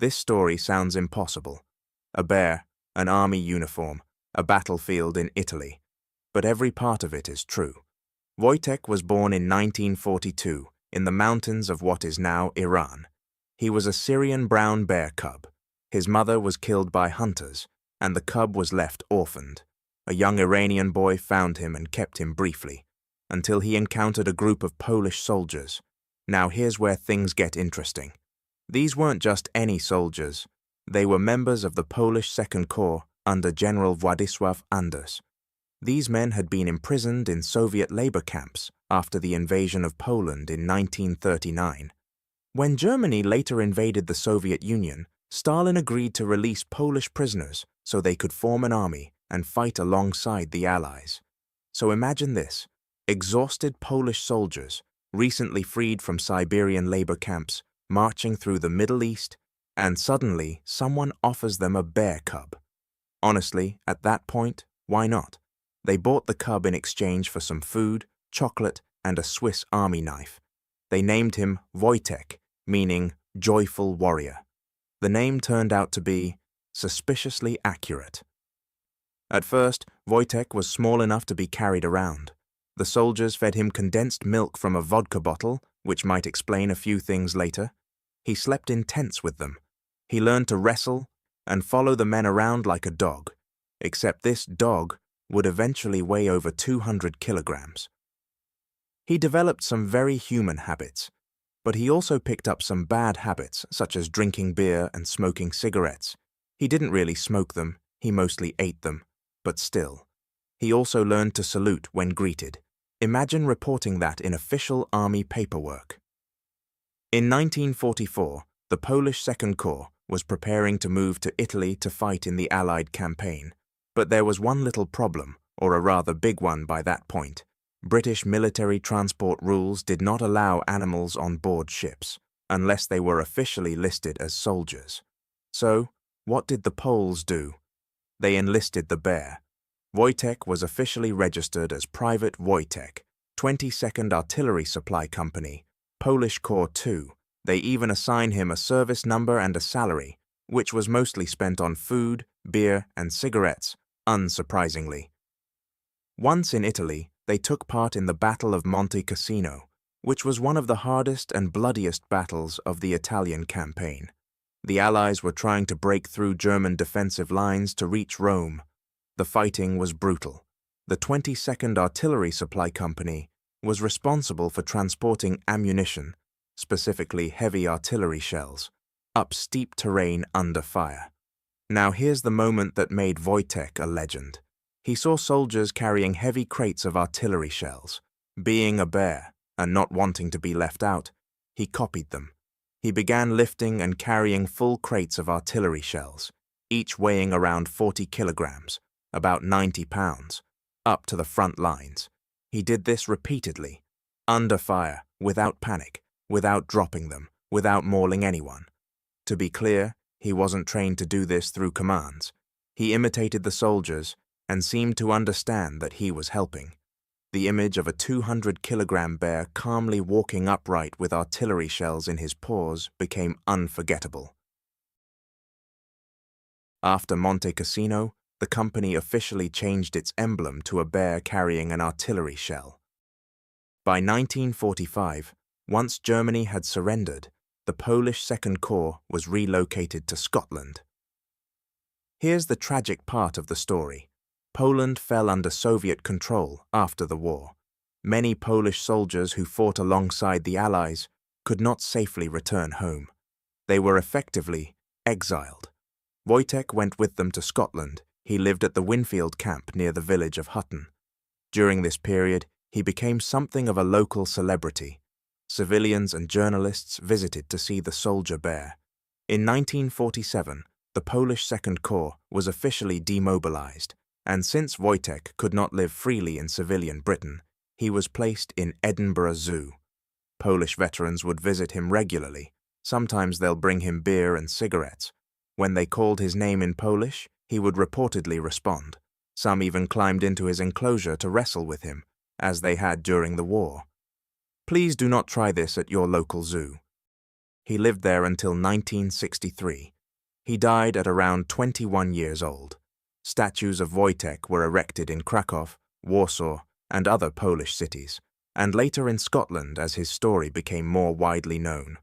This story sounds impossible. A bear, an army uniform, a battlefield in Italy. But every part of it is true. Wojtek was born in 1942 in the mountains of what is now Iran. He was a Syrian brown bear cub. His mother was killed by hunters, and the cub was left orphaned. A young Iranian boy found him and kept him briefly, until he encountered a group of Polish soldiers. Now here's where things get interesting. These weren't just any soldiers. They were members of the Polish Second Corps under General Władysław Anders. These men had been imprisoned in Soviet labor camps after the invasion of Poland in 1939. When Germany later invaded the Soviet Union, Stalin agreed to release Polish prisoners so they could form an army and fight alongside the Allies. So imagine this: exhausted Polish soldiers, recently freed from Siberian labor camps, marching through the Middle East, and suddenly someone offers them a bear cub. Honestly, at that point, why not? They bought the cub in exchange for some food, chocolate, and a Swiss army knife. They named him Wojtek, meaning joyful warrior. The name turned out to be suspiciously accurate. At first, Wojtek was small enough to be carried around. The soldiers fed him condensed milk from a vodka bottle, which might explain a few things later. He slept in tents with them. He learned to wrestle and follow the men around like a dog, except this dog would eventually weigh over 200 kilograms. He developed some very human habits, but he also picked up some bad habits, such as drinking beer and smoking cigarettes. He didn't really smoke them, he mostly ate them, but still. He also learned to salute when greeted. Imagine reporting that in official army paperwork. In 1944, the Polish Second Corps was preparing to move to Italy to fight in the Allied campaign. But there was one little problem, or a rather big one by that point. British military transport rules did not allow animals on board ships, unless they were officially listed as soldiers. So, what did the Poles do? They enlisted the bear. Wojtek was officially registered as Private Wojtek, 22nd Artillery Supply Company, Polish Corps II. They even assign him a service number and a salary, which was mostly spent on food, beer, and cigarettes, unsurprisingly. Once in Italy, they took part in the Battle of Monte Cassino, which was one of the hardest and bloodiest battles of the Italian campaign. The Allies were trying to break through German defensive lines to reach Rome. The fighting was brutal. The 22nd Artillery Supply Company was responsible for transporting ammunition, specifically heavy artillery shells, up steep terrain under fire. Now here's the moment that made Wojtek a legend. He saw soldiers carrying heavy crates of artillery shells. Being a bear, and not wanting to be left out, he copied them. He began lifting and carrying full crates of artillery shells, each weighing around 40 kilograms, about 90 pounds, up to the front lines. He did this repeatedly, under fire, without panic, without dropping them, without mauling anyone. To be clear, he wasn't trained to do this through commands. He imitated the soldiers and seemed to understand that he was helping. The image of a 200-kilogram bear calmly walking upright with artillery shells in his paws became unforgettable. After Monte Cassino, the company officially changed its emblem to a bear carrying an artillery shell. By 1945, once Germany had surrendered, the Polish Second Corps was relocated to Scotland. Here's the tragic part of the story. Poland fell under Soviet control after the war. Many Polish soldiers who fought alongside the Allies could not safely return home. They were effectively exiled. Wojtek went with them to Scotland. He lived at the Winfield camp near the village of Hutton. During this period, he became something of a local celebrity. Civilians and journalists visited to see the soldier bear. In 1947, the Polish Second Corps was officially demobilised, and since Wojtek could not live freely in civilian Britain, he was placed in Edinburgh Zoo. Polish veterans would visit him regularly. Sometimes they'll bring him beer and cigarettes. When they called his name in Polish, he would reportedly respond. Some even climbed into his enclosure to wrestle with him, as they had during the war. Please do not try this at your local zoo. He lived there until 1963. He died at around 21 years old. Statues of Wojtek were erected in Krakow, Warsaw, and other Polish cities, and later in Scotland as his story became more widely known.